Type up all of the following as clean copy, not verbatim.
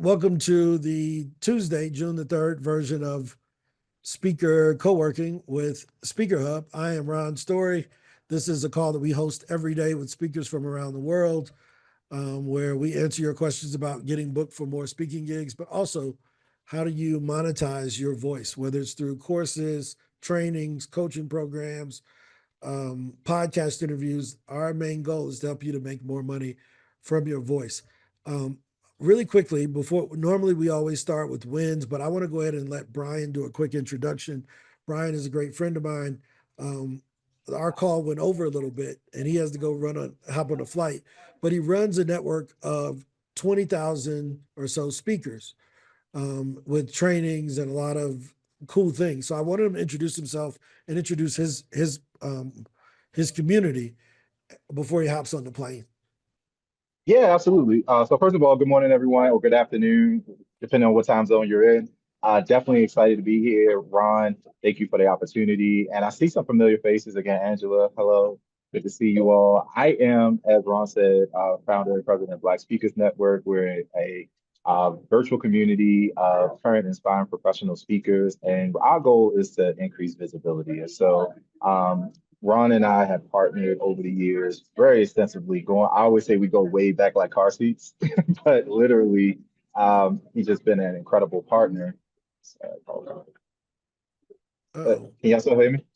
welcome to the Tuesday, June the 3rd version of Speaker Co-working with Speaker Hub. I am Ron Story. This is a call that we host every day with speakers from around the world, where we answer your questions about getting booked for more speaking gigs, but also how do you monetize your voice, whether it's through courses, trainings, coaching programs, podcast interviews. Our main goal is to help you to make more money from your voice. Um, Really quickly, before normally we always start with wins, but I want to go ahead and let Brian do a quick introduction. Brian is a great friend of mine. Um, our call went over a little bit, and he has to go hop on a flight, but he runs a network of 20,000 or so speakers with trainings and a lot of cool things. So I wanted him to introduce himself and introduce his community before he hops on the plane. Yeah, absolutely. So first of all, good morning, everyone, or good afternoon, depending on what time zone you're in. Definitely excited to be here. Ron, thank you for the opportunity. And I see some familiar faces again. Angela, hello. Good to see you all. I am, as Ron said, founder and president of Black Speakers Network. We're a virtual community of current inspiring professional speakers, and our goal is to increase visibility. And so Ron and I have partnered over the years very extensively. I always say we go way back like car seats, but literally, he's just been an incredible partner. Uh-oh. Can y'all still hear me?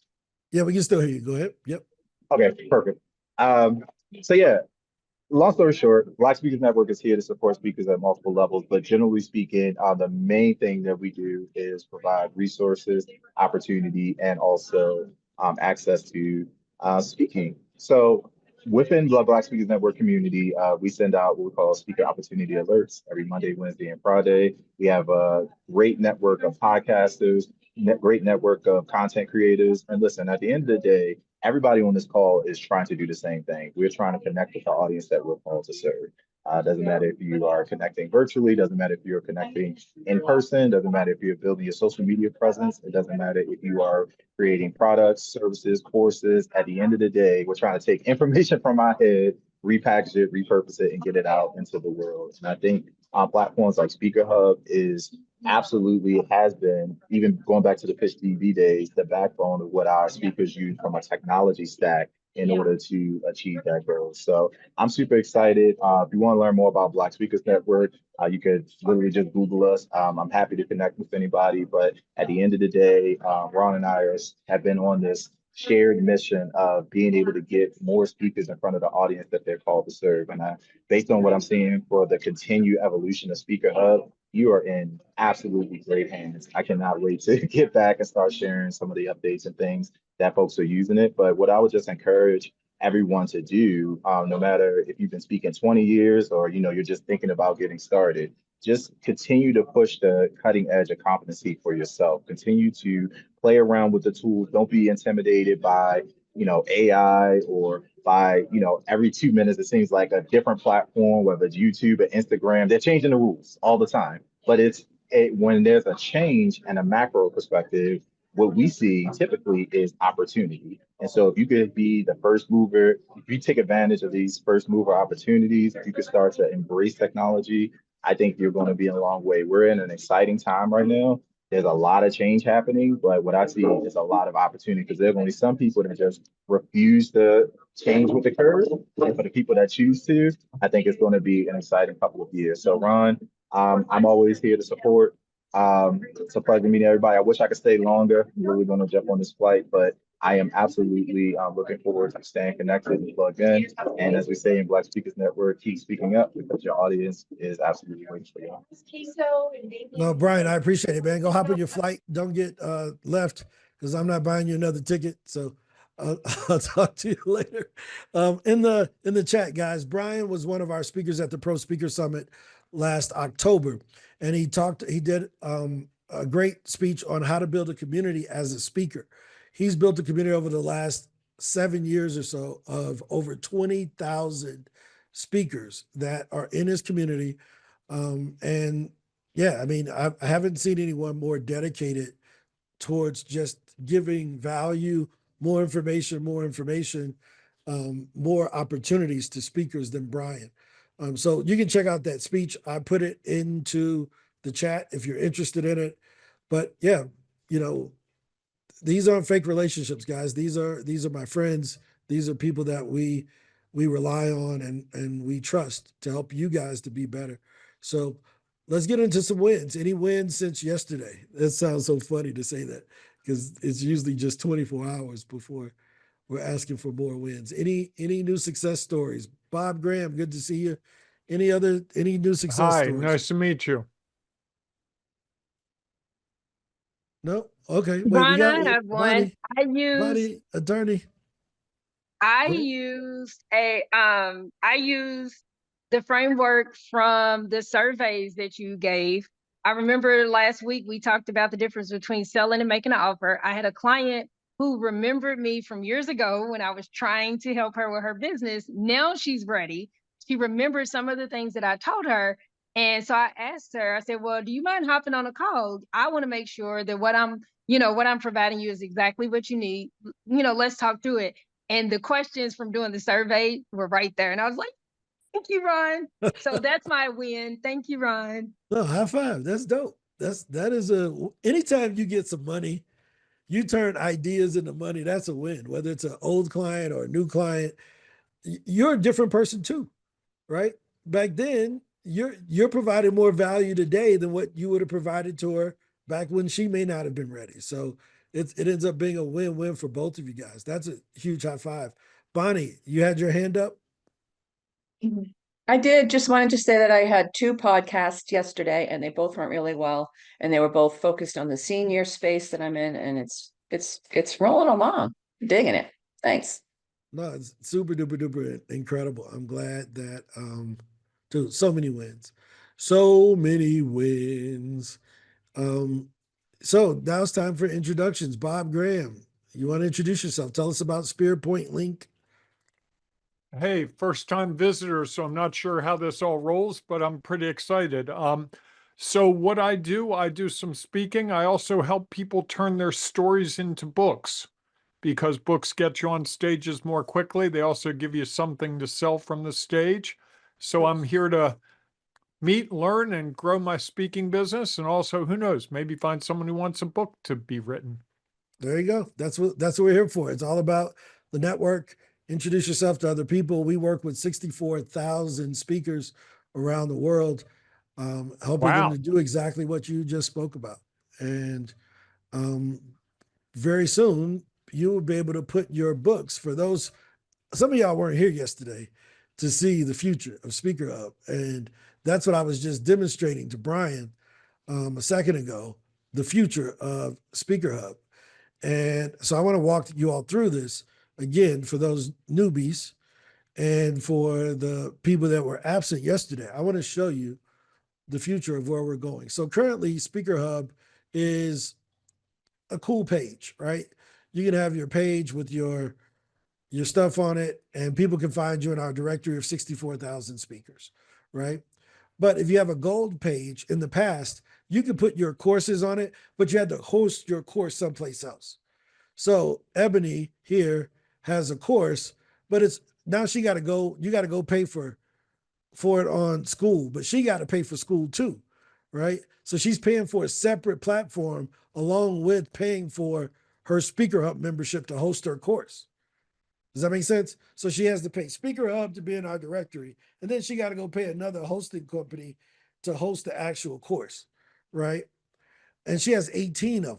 Yeah, we can still hear you. Go ahead. Yep. Okay, perfect. Um, so yeah, long story short, Black Speakers Network is here to support speakers at multiple levels, but generally speaking, the main thing that we do is provide resources, opportunity, and also access to speaking. So within the Black Speakers Network community, we send out what we call speaker opportunity alerts every Monday, Wednesday, and Friday. We have a great network of podcasters, great network of content creators. And listen, at the end of the day, everybody on this call is trying to do the same thing. We're trying to connect with the audience that we're called to serve. Doesn't matter if you are connecting virtually, doesn't matter if you're connecting in person, doesn't matter if you're building your social media presence, it doesn't matter if you are creating products, services, courses. At the end of the day, we're trying to take information from our head, repackage it, repurpose it, and get it out into the world. And I think platforms like Speaker Hub is absolutely has been, even going back to the Pitch TV days, the backbone of what our speakers use from a technology stack in order to achieve that goal. So I'm super excited. If you want to learn more about Black Speakers Network, you could literally just Google us. I'm happy to connect with anybody. But at the end of the day, Ron and have been on this shared mission of being able to get more speakers in front of the audience that they're called to serve. And based on what I'm seeing for the continued evolution of Speaker Hub, you are in absolutely great hands. I cannot wait to get back and start sharing some of the updates and things that folks are using it. But what I would just encourage everyone to do, no matter if you've been speaking 20 years or you're just thinking about getting started, just continue to push the cutting edge of competency for yourself. Continue to play around with the tools. Don't be intimidated by AI or by every 2 minutes it seems like a different platform, whether it's YouTube or Instagram. They're changing the rules all the time. But when there's a change and a macro perspective, what we see typically is opportunity. And so if you could be the first mover, if you take advantage of these first mover opportunities, if you could start to embrace technology, I think you're going to be in a long way. We're in an exciting time right now. There's a lot of change happening, but what I see is a lot of opportunity because there are only some people that just refuse to change with the curve. And for the people that choose to, I think it's going to be an exciting couple of years. So, Ron, I'm always here to support. It's a pleasure meeting everybody. I wish I could stay longer. I'm really going to jump on this flight, but I am absolutely looking forward to staying connected and plugged in. And as we say in Black Speakers Network, keep speaking up because your audience is absolutely waiting for you. No, Brian, I appreciate it, man. Go hop on your flight. Don't get left because I'm not buying you another ticket. So I'll talk to you later. In the chat, guys, Brian was one of our speakers at the Pro Speaker Summit last October, and he did a great speech on how to build a community as a speaker. He's built a community over the last 7 years or so of over 20,000 speakers that are in his community. And yeah, I mean, I haven't seen anyone more dedicated towards just giving value, more information, more opportunities to speakers than Brian. So you can check out that speech. I put it into the chat if you're interested in it. But yeah, you know, these aren't fake relationships, guys. These are my friends. These are people that we rely on and we trust to help you guys to be better. So let's get into some wins. Any wins since yesterday? That sounds so funny to say that because it's usually just 24 hours before we're asking for more wins. Any new success stories? Bob Graham, good to see you. Any new success Hi, stories? nice to meet you. No? Okay. Wait, we Ron, got I have one. Bonnie. Bonnie, attorney. I Go used I used the framework from the surveys that you gave. I remember last week we talked about the difference between selling and making an offer. I had a client who remembered me from years ago when I was trying to help her with her business. Now she's ready. She remembered some of the things that I told her. And so I asked her, I said, well, do you mind hopping on a call? I want to make sure that what I'm providing you is exactly what you need. Let's talk through it. And the questions from doing the survey were right there. And I was like, thank you, Ron. So that's my win. Thank you, Ron. No, high five. That's dope. That is a anytime you get some money, you turn ideas into money. That's a win. Whether it's an old client or a new client, you're a different person too, right? Back then, you're providing more value today than what you would have provided to her back when she may not have been ready. So it ends up being a win-win for both of you guys. That's a huge high five. Bonnie, you had your hand up. I did just wanted to say that I had two podcasts yesterday and they both went really well. And they were both focused on the senior space that I'm in, and it's rolling along. Digging it. Thanks. No, it's super duper duper incredible. I'm glad that dude, so many wins. So many wins. Um, so now it's time for introductions. Bob Graham, you want to introduce yourself? Tell us about Spirit Point Link. Hey, first time visitor, so I'm not sure how this all rolls, but I'm pretty excited. So what I do some speaking. I also help people turn their stories into books because books get you on stages more quickly. They also give you something to sell from the stage. So I'm here to meet, learn, and grow my speaking business. And also, who knows, maybe find someone who wants a book to be written. There you go. That's what we're here for. It's all about the network. Introduce yourself to other people. We work with 64,000 speakers around the world, helping them Wow. to do exactly what you just spoke about. And um, very soon, you will be able to put your books for those. Some of y'all weren't here yesterday to see the future of Speaker Hub. And that's what I was just demonstrating to Brian a second ago, the future of Speaker Hub. And so I want to walk you all through this again for those newbies and for the people that were absent yesterday. I want to show you the future of where we're going. So currently, Speaker Hub is a cool page, right? You can have your page with your stuff on it, and people can find you in our directory of 64,000 speakers, right? But if you have a gold page in the past, you could put your courses on it, but you had to host your course someplace else. So Ebony here has a course, but it's now she got to go. You got to go pay for it on school, but she got to pay for school too, right? So she's paying for a separate platform along with paying for her Speaker Hub membership to host her course. Does that make sense? So she has to pay Speaker Hub to be in our directory, and then she got to go pay another hosting company to host the actual course, right? And she has 18 of them.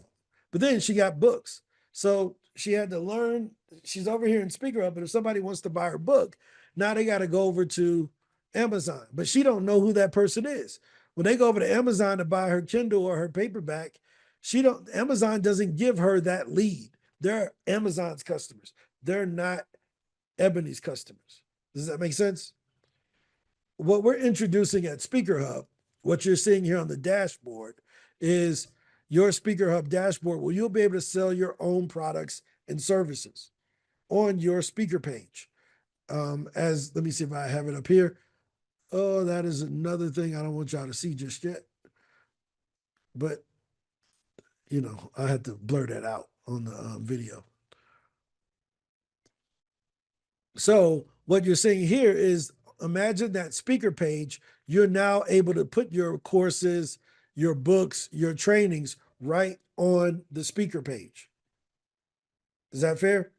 But then she got books. So she had to learn. She's over here in Speaker Hub, but if somebody wants to buy her book, now they got to go over to Amazon. But she don't know who that person is. When they go over to Amazon to buy her Kindle or her paperback, Amazon doesn't give her that lead. They're Amazon's customers. They're not Ebony's customers. Does that make sense? What we're introducing at Speaker Hub, what you're seeing here on the dashboard, is your Speaker Hub dashboard where you'll be able to sell your own products and services on your speaker page. Let me see if I have it up here. Oh, that is another thing I don't want y'all to see just yet. But, I had to blur that out on the video. So what you're seeing here is imagine that speaker page. You're now able to put your courses, your books, your trainings right on the speaker page. Is that fair?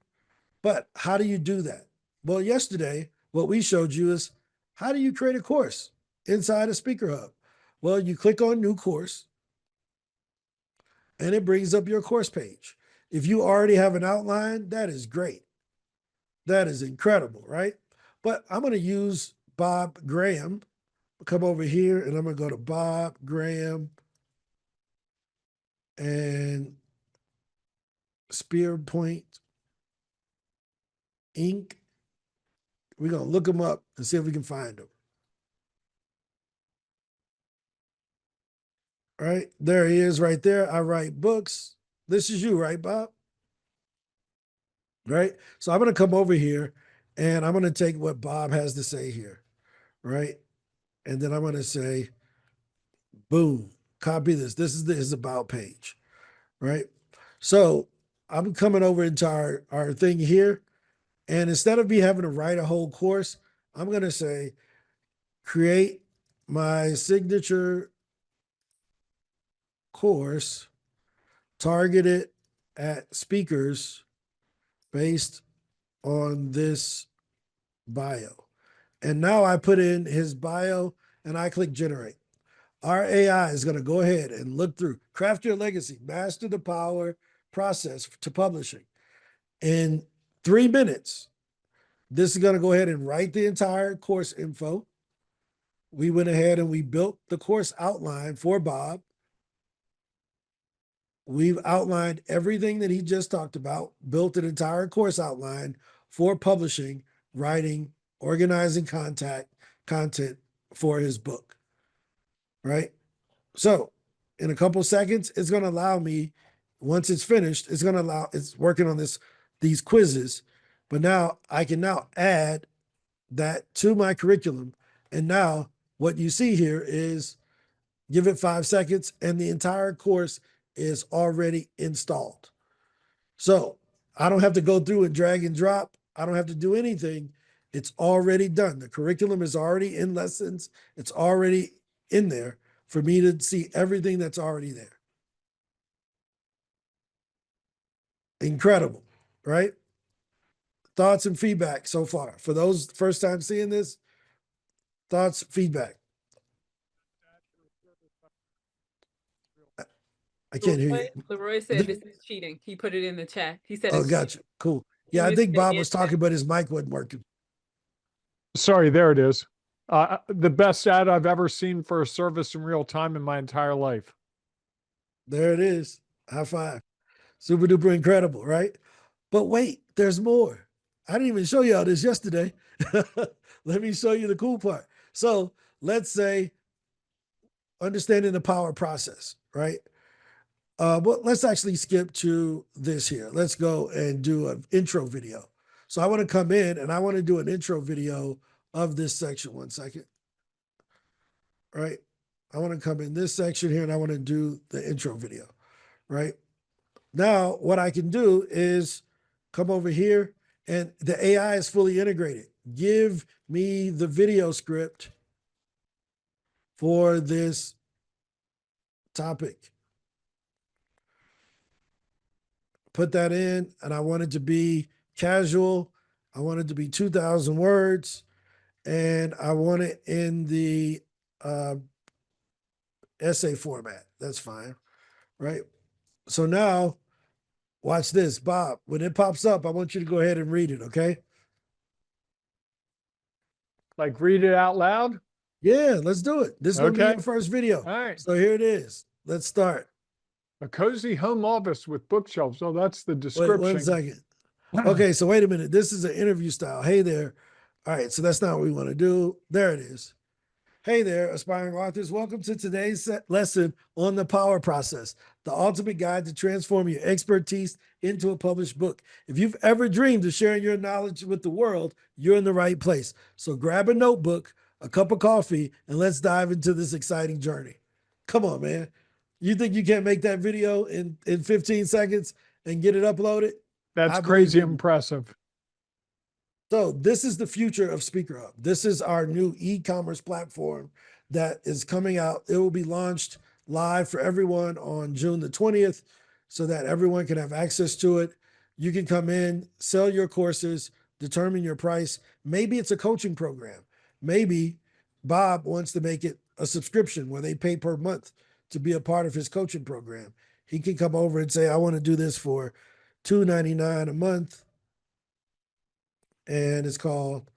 But how do you do that? Well, yesterday, what we showed you is how do you create a course inside a Speaker Hub? Well, you click on New Course, and it brings up your course page. If you already have an outline, that is great. That is incredible, right? But I'm going to use Bob Graham. Come over here, and I'm going to go to Bob Graham and Spearpoint Inc. We're going to look them up and see if we can find them. All right, there he is right there. I write books. This is you, right, Bob? Right? So I'm going to come over here and I'm going to take what Bob has to say here, right? And then I'm going to say, boom, copy this. This is his about page, right? So I'm coming over into our thing here. And instead of me having to write a whole course, I'm going to say, create my signature course targeted at speakers based on this bio. And now I put in his bio and I click generate. Our AI is going to go ahead and look through, craft your legacy, master the power process to publishing. In 3 minutes, this is going to go ahead and write the entire course info. We went ahead and we built the course outline for Bob. We've outlined everything that he just talked about, built an entire course outline for publishing, writing, organizing content for his book, right? So in a couple seconds, it's going to allow me, once it's finished, it's working on these quizzes, but now I can now add that to my curriculum. And now what you see here is give it 5 seconds and the entire course is already installed. So I don't have to go through and drag and drop. I don't have to do anything. It's already done. The curriculum is already in lessons. It's already in there for me to see everything that's already there. Incredible, right? Thoughts and feedback so far. For those first time seeing this, thoughts, feedback. I can't hear you. Leroy said this is cheating. He put it in the chat. He said, Oh, it's gotcha. cheating. Cool. He Yeah, I missed think the Bob was answer. talking, but his mic wasn't working. Sorry, there it is. The best ad I've ever seen for a service in real time in my entire life. There it is. High five. Super duper incredible, right? But wait, there's more. I didn't even show y'all this yesterday. Let me show you the cool part. So let's say understanding the power process, right? But let's actually skip to this here. Let's go and do an intro video. So I want to come in and I want to do an intro video of this section. 1 second. Right? I want to come in this section here and I want to do the intro video, right? Now, what I can do is come over here and the AI is fully integrated. Give me the video script for this topic. Put that in, and I want it to be casual. I want it to be 2,000 words, and I want it in the essay format. That's fine, right? So now, watch this, Bob. When it pops up, I want you to go ahead and read it, okay? Like read it out loud? Yeah, let's do it. This is going to be Okay. your first video. All right. So here it is. Let's start. A cozy home office with bookshelves. Oh, that's the Wait description. 1 second. Okay, so wait a minute. This is an interview style. Hey there. All right, so that's not what we want to do. There it is. Hey there, aspiring authors. Welcome to today's lesson on the power process, the ultimate guide to transform your expertise into a published book. If you've ever dreamed of sharing your knowledge with the world, you're in the right place. So grab a notebook, a cup of coffee, and let's dive into this exciting journey. Come on, man. You think you can't make that video in 15 seconds and get it uploaded? That's I believe crazy in you. impressive. So this is the future of Speaker Hub. This is our new e-commerce platform that is coming out. It will be launched live for everyone on June the 20th so that everyone can have access to it. You can come in, sell your courses, determine your price. Maybe it's a coaching program. Maybe Bob wants to make it a subscription where they pay per month to be a part of his coaching program. He can come over and say, I want to do this for $2.99 a month. And it's called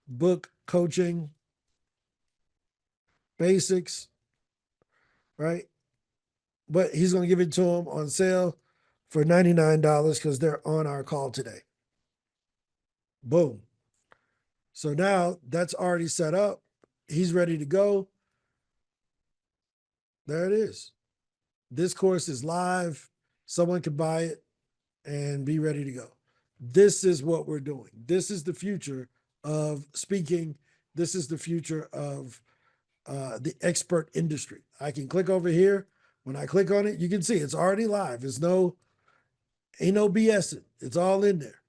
Book Coaching Basics, right? But he's going to give it to them on sale for $99 because they're on our call today. Boom. So now that's already set up. He's ready to go. There it is. This course is live. Someone can buy it and be ready to go. This is what we're doing. This is the future of speaking. This is the future of the expert industry. I can click over here. When I click on it, you can see it's already live. There's ain't no BSing. It's all in there.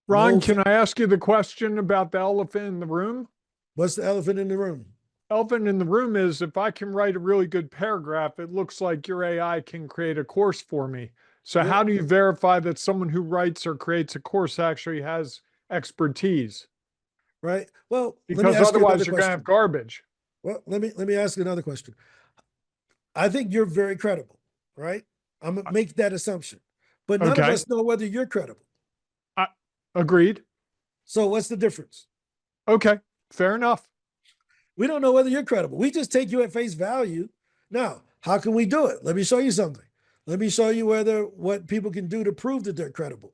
Ron, No- can I ask you the question about the elephant in the room? What's the elephant in the room? Elephant in the room is if I can write a really good paragraph, it looks like your AI can create a course for me. So Yep. how do you verify that someone who writes or creates a course actually has expertise? Right. Well, let me Because ask you another otherwise you're going to question. have garbage. Well, let me ask you another question. I think you're very credible, right? I'm gonna make that assumption, but none of Okay. us know whether you're credible. Agreed. So what's the difference? Okay. Fair enough. We don't know whether you're credible. We just take you at face value. Now, how can we do it? Let me show you something. Let me show you what people can do to prove that they're credible.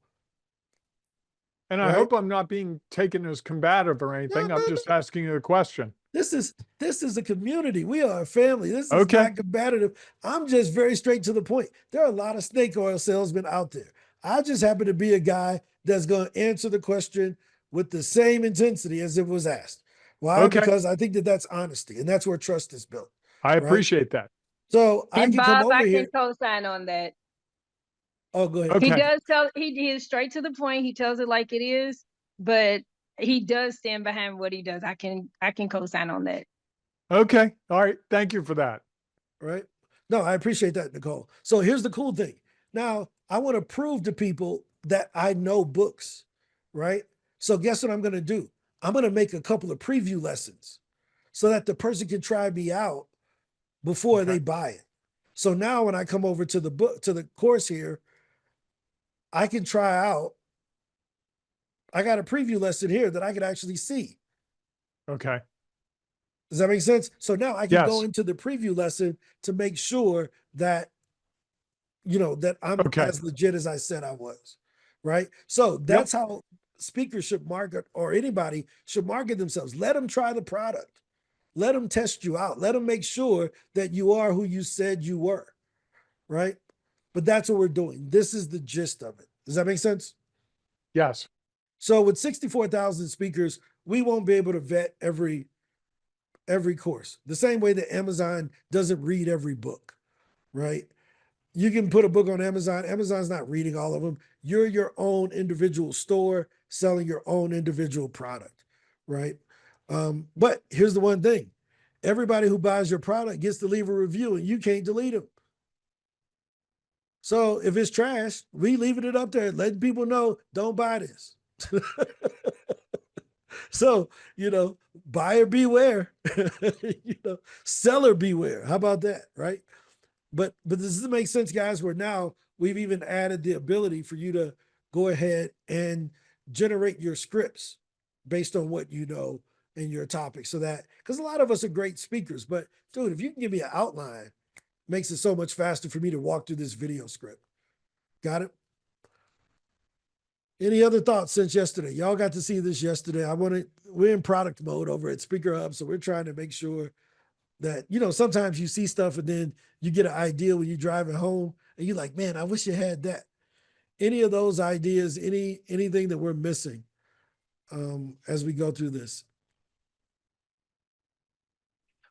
And I Right. hope I'm not being taken as combative or anything. I'm just asking you a question. This is a community. We are a family. This is Okay. not combative. I'm just very straight to the point. There are a lot of snake oil salesmen out there. I just happen to be a guy that's going to answer the question with the same intensity as it was asked. Why? Okay. Because I think that that's honesty, and that's where trust is built. I appreciate that. So I And can come Bob, over I here. can co-sign on that. Oh, go ahead. He Okay. does he is straight to the point. He tells it like it is, but he does stand behind what he does. I can co-sign on that. Okay. All right. Thank you for that. Right? No, I appreciate that, Nicole. So here's the cool thing. Now, I want to prove to people that I know books, right? So guess what I'm going to do? I'm going to make a couple of preview lessons so that the person can try me out before Okay. they buy it. So now when I come over to the course here, I can try out. I got a preview lesson here that I can actually see. Okay. Does that make sense? So now I can go Yes. into the preview lesson to make sure that, that I'm Okay. as legit as I said I was, right? So that's how speakers should market, or anybody should market themselves. Let them try the product. Let them test you out. Let them make sure that you are who you said you were, right? But that's what we're doing. This is the gist of it. Does that make sense? Yes. So with 64,000 speakers, we won't be able to vet every course. The same way that Amazon doesn't read every book, right? You can put a book on Amazon. Amazon's not reading all of them. You're your own individual store selling your own individual product, right? But here's the one thing. Everybody who buys your product gets to leave a review and you can't delete them. So if it's trash, we leaving it up there, letting people know, don't buy this. So, buyer beware, seller beware. How about that, right? But does this make sense, guys? Where now we've even added the ability for you to go ahead and generate your scripts based on what you know in your topic. So that, because a lot of us are great speakers, but dude, if you can give me an outline, makes it so much faster for me to walk through this video script. Got it? Any other thoughts since yesterday? Y'all got to see this yesterday. We're in product mode over at Speaker Hub, so we're trying to make sure that, sometimes you see stuff and then you get an idea when you're driving home and you're like, man, I wish you had that. Any of those ideas, anything that we're missing as we go through this?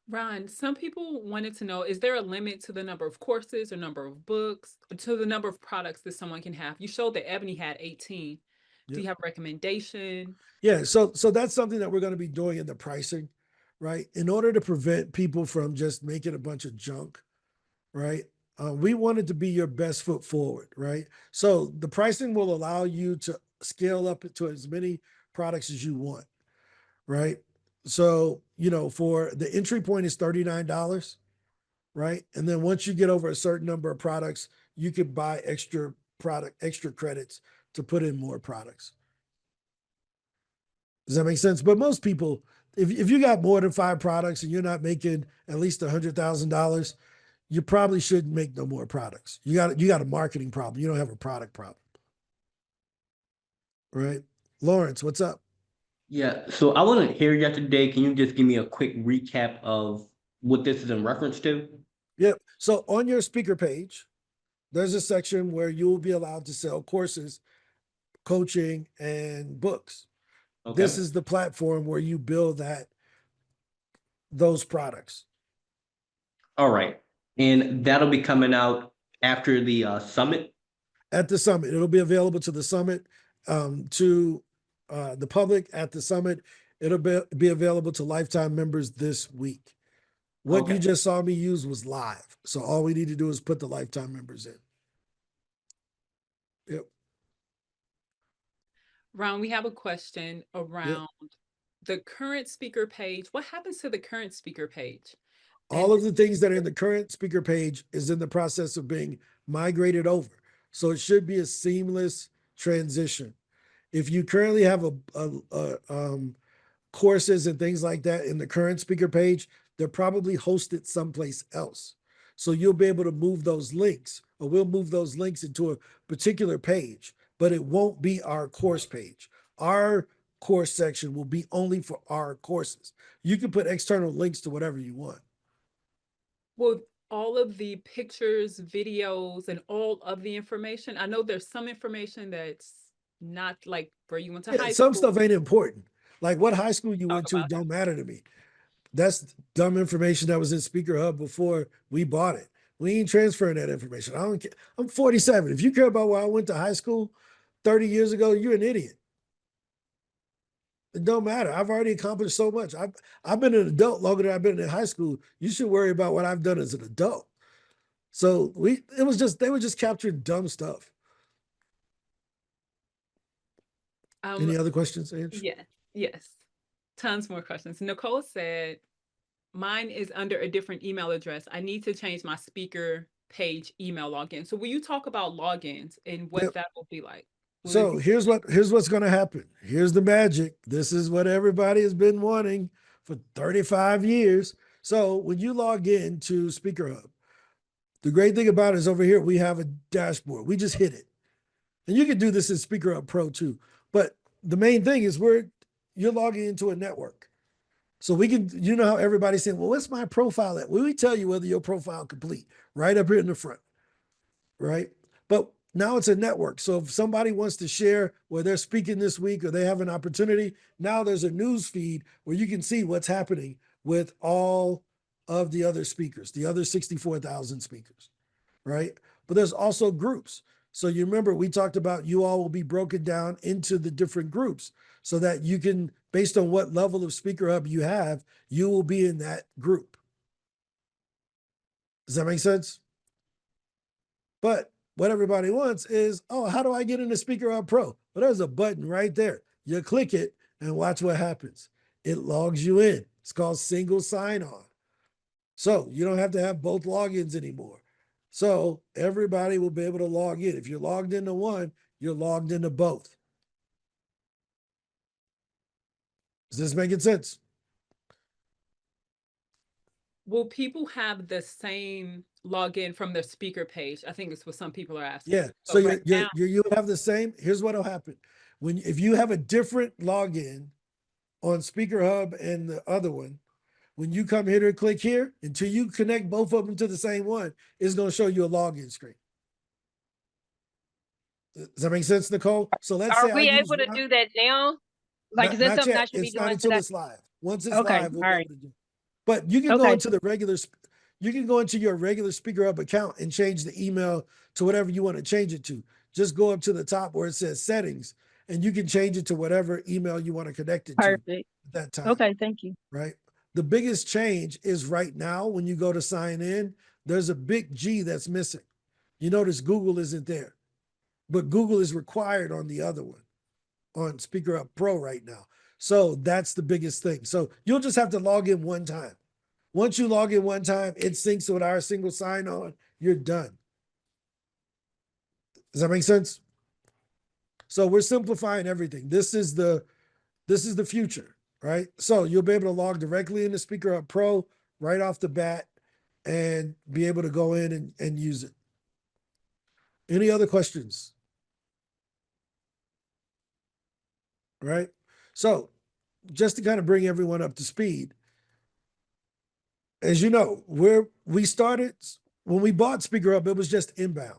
Ron, some people wanted to know, is there a limit to the number of courses or number of books, to the number of products that someone can have? You showed that Ebony had 18. Do you have a recommendation? Yeah, so that's something that we're going to be doing in the pricing, right? In order to prevent people from just making a bunch of junk, right? We want it to be your best foot forward, right? So the pricing will allow you to scale up to as many products as you want, right? So, for the entry point is $39, right? And then once you get over a certain number of products, you could buy extra credits to put in more products. Does that make sense? But most people, if you got more than 5 products and you're not making at least $100,000, you probably shouldn't make no more products. You got a marketing problem. You don't have a product problem, right? Lawrence, what's up? Yeah, so I wasn't here yesterday. Can you just give me a quick recap of what this is in reference to? Yep. So on your speaker page, there's a section where you will be allowed to sell courses, coaching, and books. This Okay, is the platform where you build those products. all right. And that'll be coming out after the summit? At the summit. It'll be available to the summit, to the public at the summit. It'll be available to lifetime members this week. What you Okay. just saw me use was live. So all we need to do is put the lifetime members in. Yep. Ron, we have a question around the current speaker page. What happens to the current speaker page? All of the things that are in the current speaker page is in the process of being migrated over. So it should be a seamless transition. If you currently have courses and things like that in the current speaker page, they're probably hosted someplace else. So you'll be able to move those links, or we'll move those links into a particular page, but it won't be our course page. Our course section will be only for our courses. You can put external links to whatever you want. Will all of the pictures, videos, and all of the information, I know there's some information that's not like where you went to high Some school. stuff ain't important. Like what high school you went Talk to about don't matter to me. That's dumb information that was in Speaker Hub before we bought it. We ain't transferring that information. I don't care. I'm 47. If you care about where I went to high school 30 years ago, you're an idiot. It don't matter. I've already accomplished so much. I've been an adult longer than I've been in high school. You should worry about what I've done as an adult. So they were just capturing dumb stuff. Any other questions, Ange? Yes. Tons more questions. Nicole said, mine is under a different email address. I need to change my speaker page email login. So will you talk about logins and what Yep. that will be like? Will it So be- here's what's going to happen. Here's the magic. This is what everybody has been wanting for 35 years. So when you log in to Speaker Hub, the great thing about it is over here, we have a dashboard. We just hit it. And you can do this in Speaker Hub Pro too. But the main thing is you're logging into a network. So we can, how everybody's saying, well, what's my profile at? Well, we tell you whether your profile complete right up here in the front, right? But now it's a network. So if somebody wants to share where they're speaking this week or they have an opportunity, now there's a news feed where you can see what's happening with all of the other speakers, the other 64,000 speakers, right? But there's also groups. So you remember we talked about you all will be broken down into the different groups so that you can, based on what level of Speaker Hub you have, you will be in that group. Does that make sense? But what everybody wants is, oh, how do I get into Speaker Hub Pro? Well, there's a button right there. You click it and watch what happens. It logs you in. It's called single sign-on. So you don't have to have both logins anymore. So everybody will be able to log in. If you're logged into one, you're logged into both. Is this making sense? Will people have the same login from their speaker page? I think it's what some people are asking. Yeah. So right now, you have the same. Here's what'll happen. If you have a different login on Speaker Hub and the other one, when you come here to click here, until you connect both of them to the same one, it's going to show you a login screen. Does that make sense, Nicole? So let's say Are we I use able to Ron- do that now? Like, is that not something I yet. should be It's not doing until today? it's live. Once it's Okay, live, we'll all be right. able to do it. But you can go Okay. into the regular, you can go into your regular Speaker Hub account and change the email to whatever you want to change it to. Just go up to the top where it says settings and you can change it to whatever email you want to connect it to Perfect. at that time. Okay, thank you. Right? The biggest change is right now when you go to sign in, there's a big G that's missing. You notice Google isn't there, but Google is required on the other one, on Speaker Up Pro right now. So that's the biggest thing. So you'll just have to log in one time. Once you log in one time, it syncs with our single sign on, you're done. Does that make sense? So we're simplifying everything. This is the future, right? So you'll be able to log directly into Speaker Up Pro right off the bat and be able to go in and use it. Any other questions? Right? So just to kind of bring everyone up to speed, as you know, we started, when we bought Speaker Up, it was just inbound.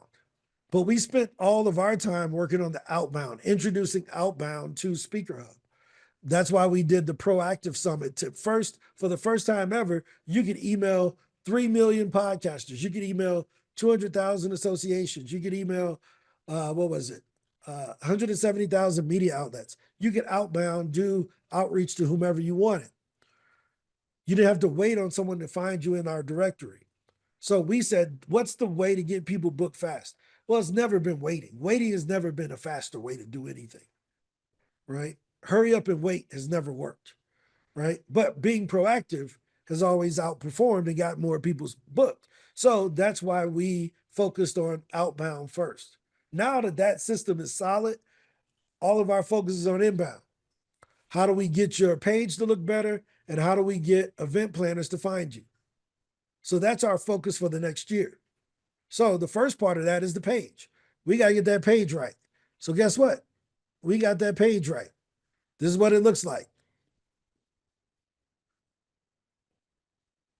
But we spent all of our time working on the outbound, introducing outbound to Speaker Hub. That's why we did the proactive summit for the first time ever, you could email 3 million podcasters. You could email 200,000 associations. You could email, 170,000 media outlets. You could outbound, do outreach to whomever you wanted. You didn't have to wait on someone to find you in our directory. So we said, what's the way to get people booked fast? Well, it's never been waiting. Waiting has never been a faster way to do anything, right? Hurry up and wait has never worked, right? But being proactive has always outperformed and got more people's booked. So that's why we focused on outbound first. Now that that system is solid, all of our focus is on inbound. How do we get your page to look better? And how do we get event planners to find you? So that's our focus for the next year. So the first part of that is the page. We got to get that page right. So guess what? We got that page right. This is what it looks like.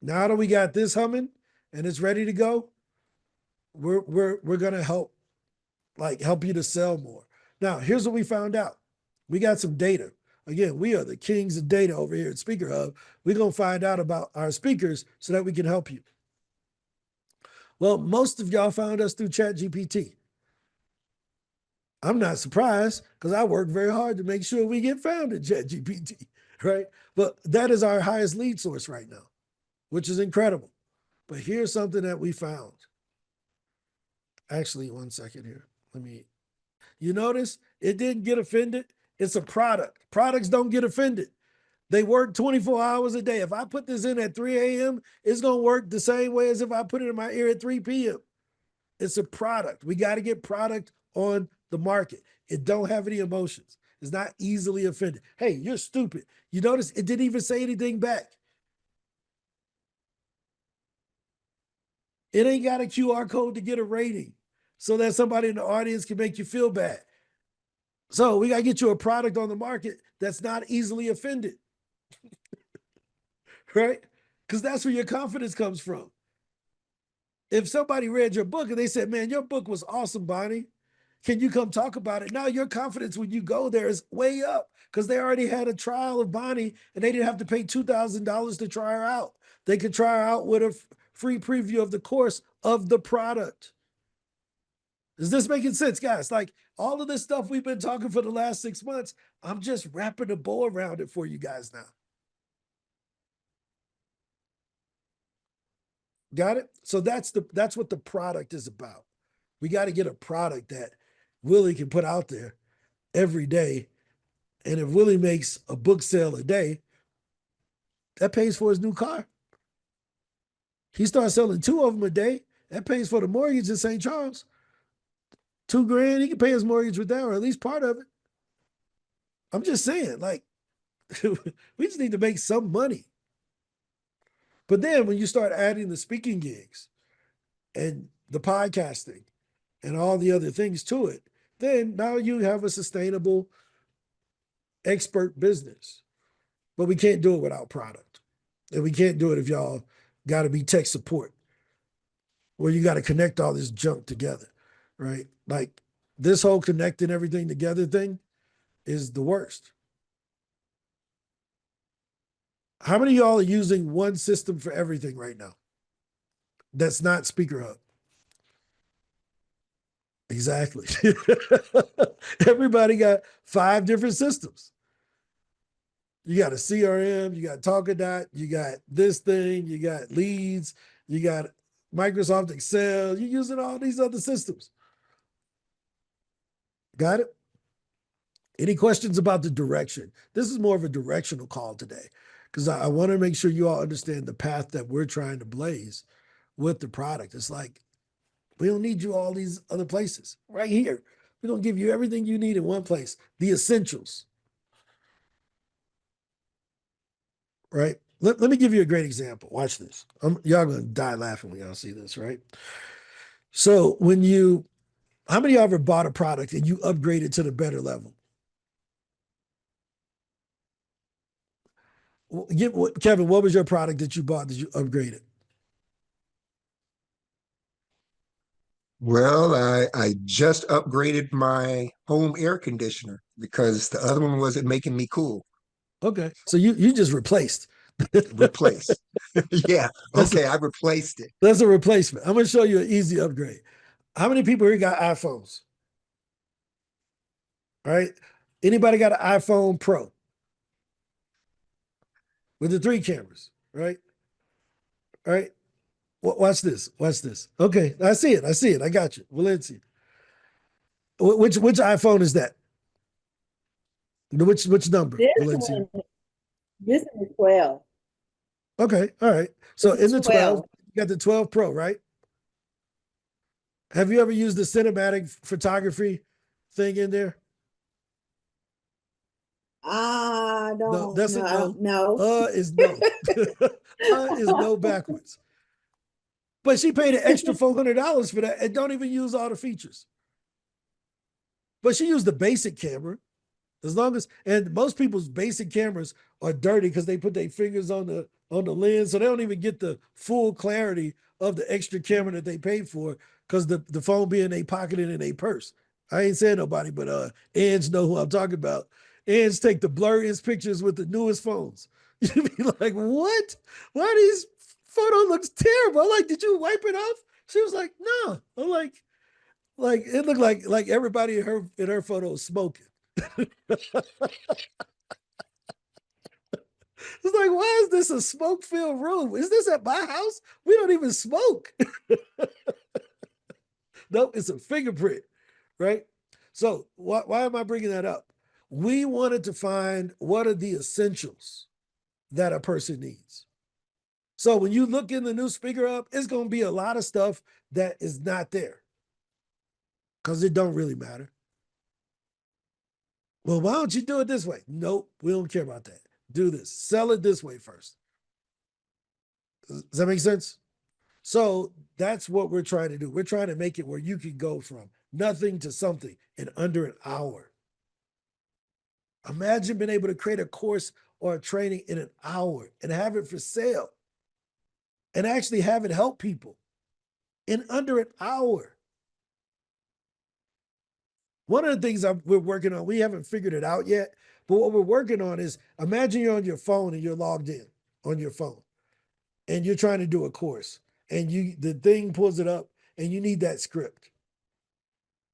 Now that we got this humming and it's ready to go, we're gonna help you to sell more. Now, here's what we found out. We got some data. Again, we are the kings of data over here at Speaker Hub. We're gonna find out about our speakers so that we can help you. Well, most of y'all found us through ChatGPT. I'm not surprised because I work very hard to make sure we get found in ChatGPT, right? But that is our highest lead source right now, which is incredible. But here's something that we found. Actually, one second here. You notice it didn't get offended? It's a product. Products don't get offended. They work 24 hours a day. If I put this in at 3 a.m., it's going to work the same way as if I put it in my ear at 3 p.m. It's a product. We got to get product on the market. It don't have any emotions. It's not easily offended. Hey, you're stupid. You notice it didn't even say anything back. It ain't got a QR code to get a rating so that somebody in the audience can make you feel bad. So we got to get you a product on the market that's not easily offended. Right? Because that's where your confidence comes from. If somebody read your book and they said, man, your book was awesome, Bonnie. Can you come talk about it? Now your confidence when you go there is way up because they already had a trial of Bonnie and they didn't have to pay $2,000 to try her out. They could try her out with a free preview of the course of the product. Is this making sense, guys? Like all of this stuff we've been talking for the last 6 months, I'm just wrapping a bow around it for you guys now. Got it? So that's what the product is about. We got to get a product that Willie can put out there every day. And if Willie makes a book sale a day, that pays for his new car. He starts selling 2 of them a day. That pays for the mortgage in St. Charles. $2,000, he can pay his mortgage with that, or at least part of it. I'm just saying, like, we just need to make some money. But then when you start adding the speaking gigs and the podcasting and all the other things to it, then now you have a sustainable expert business. But we can't do it without product. And we can't do it if y'all got to be tech support, where you got to connect all this junk together, right? Like this whole connecting everything together thing is the worst. How many of y'all are using one system for everything right now? That's not Speaker Hub. Exactly. Everybody got 5 different systems. You got a CRM, you got Talkadot, you got this thing, you got Leads, you got Microsoft Excel, you're using all these other systems. Got it? Any questions about the direction? This is more of a directional call today because I want to make sure you all understand the path that we're trying to blaze with the product. It's like, we don't need you all these other places. Right here, we're going to give you everything you need in one place, the essentials. Right? Let me give you a great example. Watch this. Y'all going to die laughing when y'all see this, right? So how many of y'all ever bought a product and you upgraded to the better level? Kevin, what was your product that you bought that you upgraded? Well, I just upgraded my home air conditioner because the other one wasn't making me cool. Okay. So you just replaced. Replace. Yeah. That's Okay. I replaced it. That's a replacement. I'm going to show you an easy upgrade. How many people here got iPhones? All right. Anybody got an iPhone Pro with the 3 cameras? Right. All right. Watch this. Watch this. Okay. I see it. I got you. Valencia. Which iPhone is that? Which number? This Valencia. one, this is 12. Okay. All right. So This in is the 12, 12. you got the 12 Pro, right? Have you ever used the cinematic photography thing in there? I No, don't that's a know. no. No. Is no. Is no backwards. But she paid an extra $400 for that and don't even use all the features. But she used the basic camera. As long as, and most people's basic cameras are dirty because they put their fingers on the lens, so they don't even get the full clarity of the extra camera that they paid for because the phone be in their pocket and in their purse. I ain't saying nobody, but Ange know who I'm talking about. Ange take the blurriest pictures with the newest phones. You'd be like, what? Why these photo looks terrible? I'm like, did you wipe it off? She was like, no. I'm like it looked like everybody in her photo was smoking. It's like, why is this a smoke-filled room? Is this at my house? We don't even smoke. Nope, it's a fingerprint, right? So why am I bringing that up? We wanted to find what are the essentials that a person needs. So when you look in the new Speaker Hub, it's going to be a lot of stuff that is not there because it don't really matter. Well, why don't you do it this way? Nope, we don't care about that. Do this. Sell it this way first. Does that make sense? So that's what we're trying to do. We're trying to make it where you can go from nothing to something in under an hour. Imagine being able to create a course or a training in an hour and have it for sale and actually have it help people in under an hour. One of the things we're working on, we haven't figured it out yet, but what we're working on is imagine you're on your phone and you're logged in on your phone and you're trying to do a course and the thing pulls it up and you need that script.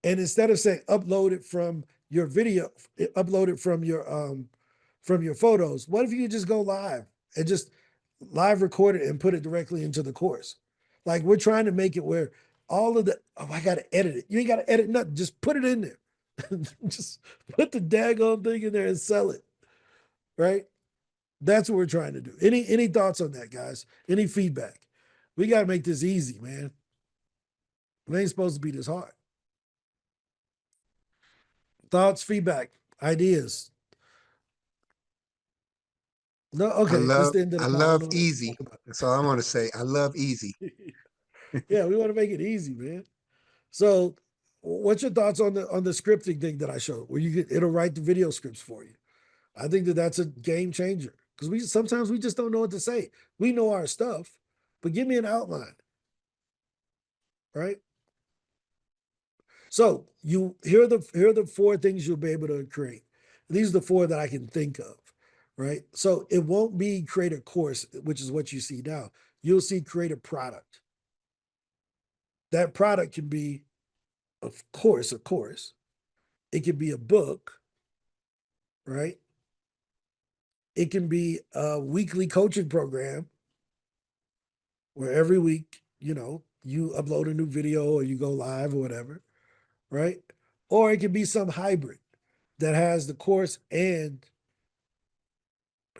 And instead of saying upload it from your video, upload it from your photos, what if you could just go live and just live record it and put it directly into the course? Like we're trying to make it where all of I got to edit it. You ain't got to edit nothing. Just put it in there. Just put the daggone thing in there and sell it. Right? That's what we're trying to do. Any thoughts on that, guys? Any feedback? We got to make this easy, man. It ain't supposed to be this hard. Thoughts, feedback, ideas. No, okay. This is the end of the I call. love No, easy. That's all I want to say. I love easy. yeah, we want to make it easy, man. So, what's your thoughts on the scripting thing that I showed, where it'll write the video scripts for you? I think that's a game changer because sometimes we just don't know what to say. We know our stuff, but give me an outline, right? So here are the 4 things you'll be able to create. These are the 4 that I can think of, right? So it won't be create a course, which is what you see now. You'll see create a product. That product can be Of course. It could be a book, right? It can be a weekly coaching program where every week, you upload a new video or you go live or whatever, right? Or it can be some hybrid that has the course and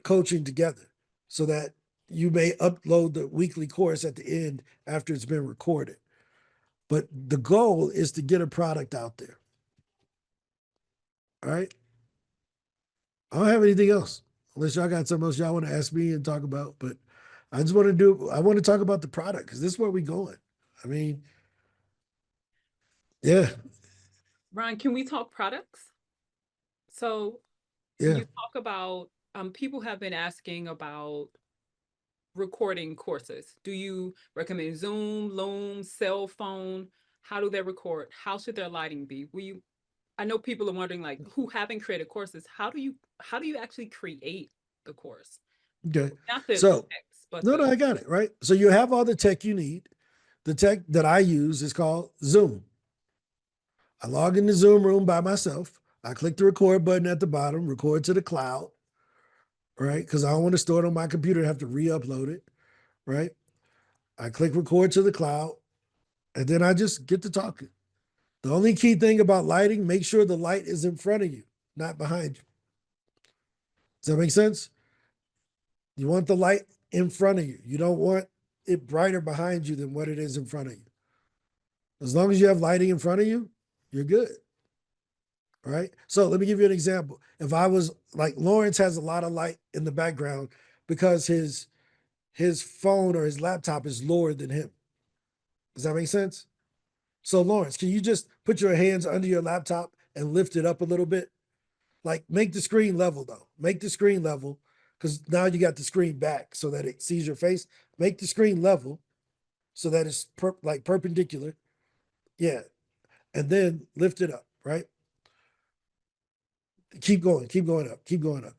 coaching together so that you may upload the weekly course at the end after it's been recorded. But the goal is to get a product out there. All right. I don't have anything else unless y'all got something else y'all want to ask me and talk about. But I want to talk about the product because this is where we're going. I mean, yeah. Ron, can we talk products? So Yeah. you talk about people have been asking about recording courses. Do you recommend Zoom, Loom, cell phone? How do they record? How should their lighting be? I know people are wondering, like, who haven't created courses, how do you actually create the course? Okay. Not the So text, but no, I got it, right? So you have all the tech you need. The tech that I use is called Zoom. I log in the Zoom room by myself. I click the record button at the bottom, record to the cloud, right? Because I don't want to store it on my computer and have to re-upload it, right? I click record to the cloud, and then I just get to talking. The only key thing about lighting, make sure the light is in front of you, not behind you. Does that make sense? You want the light in front of you. You don't want it brighter behind you than what it is in front of you. As long as you have lighting in front of you, you're good. All right. So let me give you an example. If I was like Lawrence has a lot of light in the background because his phone or his laptop is lower than him. Does that make sense? So Lawrence, can you just put your hands under your laptop and lift it up a little bit? Like make the screen level though. Make the screen level because now you got the screen back so that it sees your face. Make the screen level so that it's perpendicular. Yeah. And then lift it up, right? Keep going up, keep going up,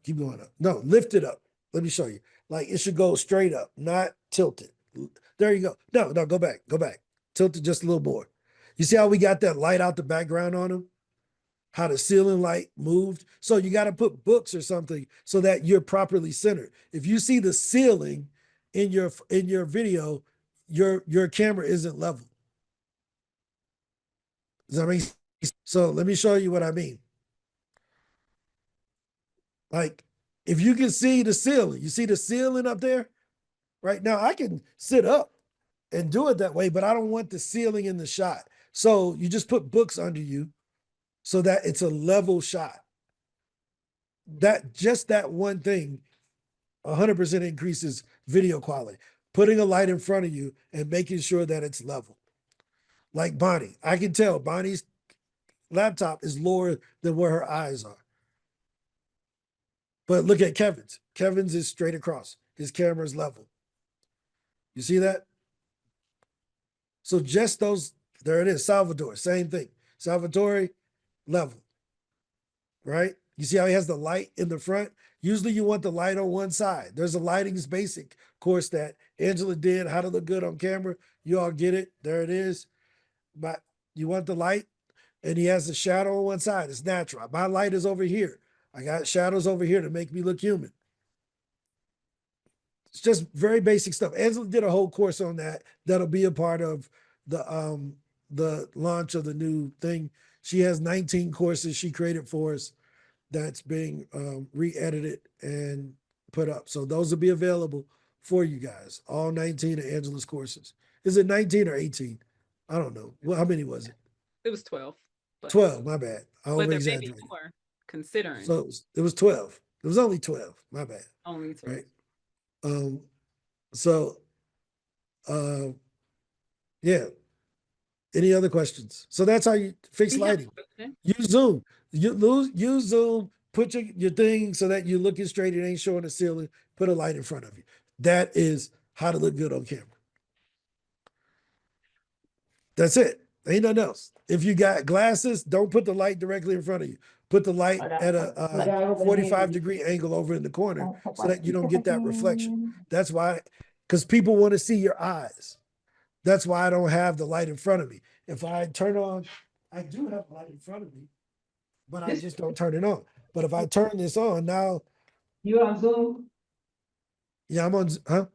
keep going up. No, lift it up. Let me show you. Like it should go straight up, not tilted. There you go. No, go back, Tilt it just a little more. You see how we got that light out the background on them? How the ceiling light moved? So you got to put books or something so that you're properly centered. If you see the ceiling in your video, your camera isn't level. Does that make sense? So let me show you what I mean. Like, if you can see the ceiling, you see the ceiling up there? Right now, I can sit up and do it that way, but I don't want the ceiling in the shot. So you just put books under you so that it's a level shot. That one thing 100% increases video quality. Putting a light in front of you and making sure that it's level. Like Bonnie, I can tell Bonnie's laptop is lower than where her eyes are. But look at Kevin's. Kevin's is straight across. His camera's level. You see that? So just those, there it is, Salvatore, same thing. Salvatore, level, right? You see how he has the light in the front? Usually you want the light on one side. There's a lighting's basic course that Angela did, how to look good on camera. You all get it, there it is. But you want the light and he has the shadow on one side. It's natural. My light is over here. I got shadows over here to make me look human. It's just very basic stuff. Angela did a whole course on that. That'll be a part of the launch of the new thing. She has 19 courses she created for us that's being re-edited and put up. So those will be available for you guys. All 19 of Angela's courses. Is it 19 or 18? I don't know. Well, how many was it? it was 12. But 12, my bad. I but there may be over-exaggerated. more considering So it was 12. It was only 12. My bad. only 12. Right. So yeah. Any other questions? So that's how you fix We have a lighting. question. Use Zoom. Use Zoom, put your thing so that you're looking straight, it ain't showing the ceiling, put a light in front of you. That is how to look good on camera. That's it. Ain't nothing else. If you got glasses, don't put the light directly in front of you. Put the light at a 45-degree angle over in the corner so that you don't get that reflection. That's why, because people want to see your eyes. That's why I don't have the light in front of me. If I turn on I do have a light in front of me, but I just don't turn it on. But if I turn this on now, You on Zoom? yeah, I'm on, huh?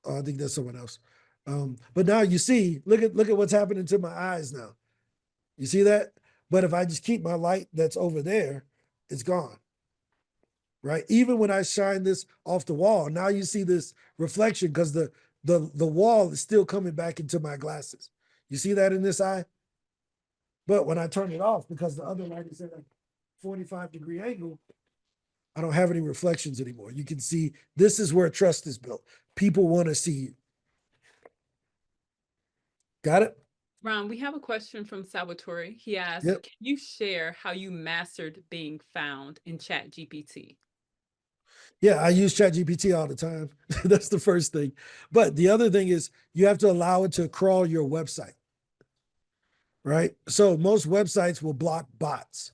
Oh, I think that's someone else. But now you see, look at what's happening to my eyes now. You see that? But if I just keep my light that's over there, it's gone. Right? Even when I shine this off the wall, now you see this reflection because the wall is still coming back into my glasses. You see that in this eye? But when I turn it off, because the other light is at a 45-degree angle, I don't have any reflections anymore. You can see this is where trust is built. People want to see you. Got it? Ron, we have a question from Salvatore. He asked, Yep. can you share how you mastered being found in Chat GPT? Yeah, I use ChatGPT all the time. That's the first thing. But the other thing is you have to allow it to crawl your website, right? So most websites will block bots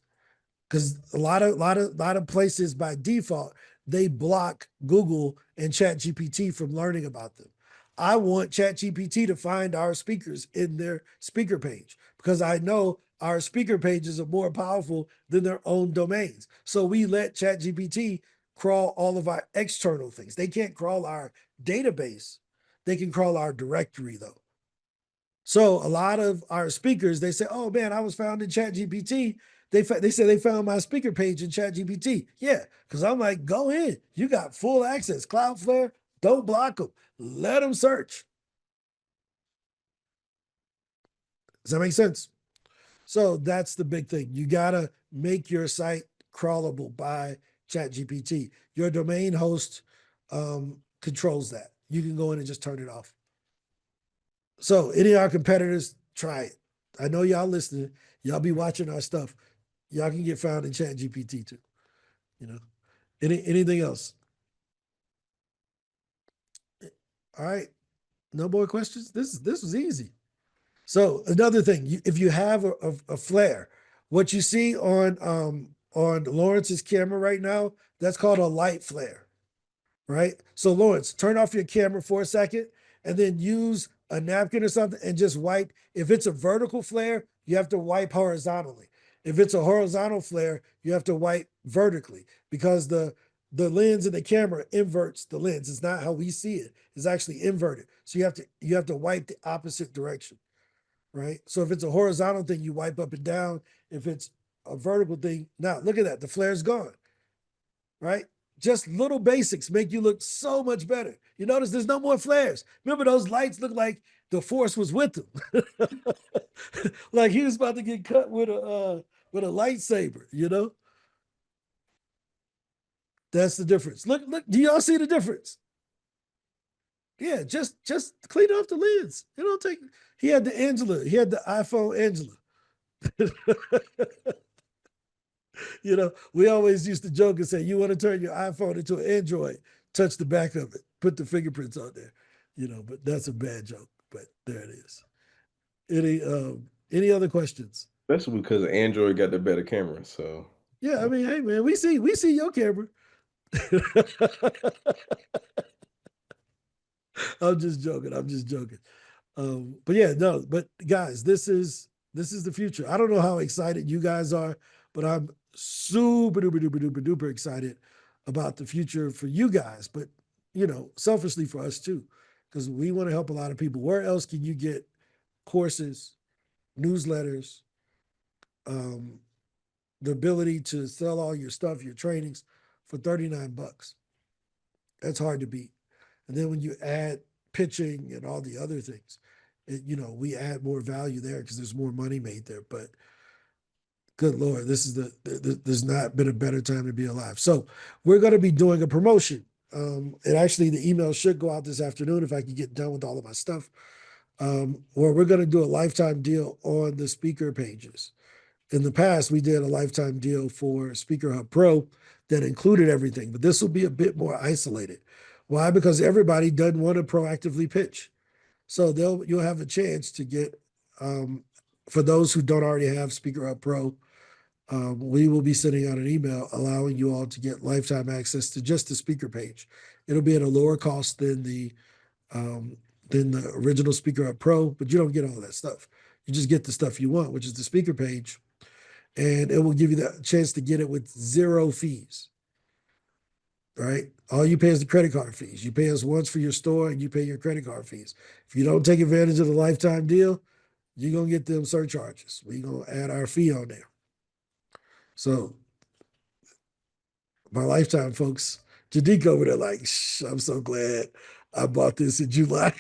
because a lot of places by default, they block Google and ChatGPT from learning about them. I want ChatGPT to find our speakers in their speaker page because I know our speaker pages are more powerful than their own domains. So we let ChatGPT crawl all of our external things. They can't crawl our database. They can crawl our directory though. So a lot of our speakers, they say, oh man, I was found in ChatGPT. They say they found my speaker page in ChatGPT. Yeah, because I'm like, go in. You got full access. Cloudflare, don't block them. Let them search. Does that make sense? So that's the big thing. You got to make your site crawlable by ChatGPT. Your domain host controls that. You can go in and just turn it off. So any of our competitors, try it. I know y'all listening. Y'all be watching our stuff. Y'all can get found in ChatGPT too. You know, anything else? All right. No more questions. This was easy. So another thing, if you have a flare, what you see on Lawrence's camera right now, that's called a light flare, right? So Lawrence, turn off your camera for a second and then use a napkin or something and just wipe. If it's a vertical flare, you have to wipe horizontally. If it's a horizontal flare, you have to wipe vertically because the lens in the camera inverts the lens. It's not how we see it. It's actually inverted. So you have to wipe the opposite direction, right? So if it's a horizontal thing, you wipe up and down. If it's a vertical thing, now look at that. The flare's gone, right? Just little basics make you look so much better. You notice there's no more flares. Remember those lights look like the force was with them. Like he was about to get cut with a lightsaber, you know? That's the difference. Look, do y'all see the difference? Yeah, just clean off the lens. It don't take, he had the iPhone Angela. You know, we always used to joke and say, you want to turn your iPhone into an Android, touch the back of it, put the fingerprints on there, you know, but that's a bad joke, but there it is. Any other questions? Especially because Android got the better camera. So Yeah, I mean, hey man, we see your camera. I'm just joking. But yeah, no, but guys, this is the future. I don't know how excited you guys are, but I'm super duper excited about the future for you guys, but you know, selfishly for us too, because we want to help a lot of people. Where else can you get courses, newsletters, the ability to sell all your stuff, your trainings for $39? That's hard to beat. And then when you add pitching and all the other things, you know, we add more value there because there's more money made there. But good Lord, there's not been a better time to be alive. So we're going to be doing a promotion. And actually the email should go out this afternoon if I can get done with all of my stuff. Where we're going to do a lifetime deal on the speaker pages. In the past, we did a lifetime deal for Speaker Hub Pro that included everything, but this will be a bit more isolated. Why? Because everybody doesn't want to proactively pitch. So you'll have a chance to get, for those who don't already have Speaker Hub Pro, we will be sending out an email allowing you all to get lifetime access to just the speaker page. It'll be at a lower cost than the original Speaker Hub Pro, but you don't get all that stuff. You just get the stuff you want, which is the speaker page, and it will give you the chance to get it with 0 fees. Right? All you pay is the credit card fees. You pay us once for your store and you pay your credit card fees. If you don't take advantage of the lifetime deal, you're going to get them surcharges. We're going to add our fee on there. So my lifetime folks, Jadik over there like, shh, I'm so glad I bought this in July.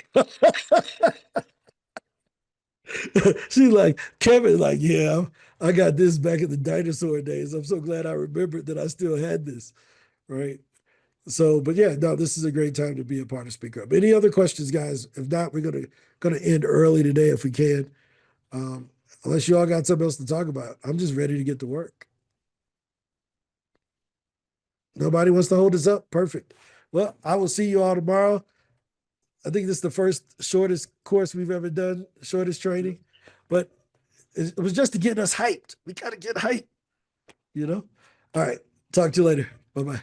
She's like, Kevin, like, yeah, I got this back in the dinosaur days. I'm so glad I remembered that I still had this, right? So, but yeah, no, this is a great time to be a part of Speak Up. Any other questions, guys? If not, we're gonna end early today if we can. Unless you all got something else to talk about. I'm just ready to get to work. Nobody wants to hold us up? Perfect. Well, I will see you all tomorrow. I think this is the first shortest course we've ever done, shortest training, but it was just to get us hyped. We got to get hyped, you know? All right. Talk to you later. Bye-bye.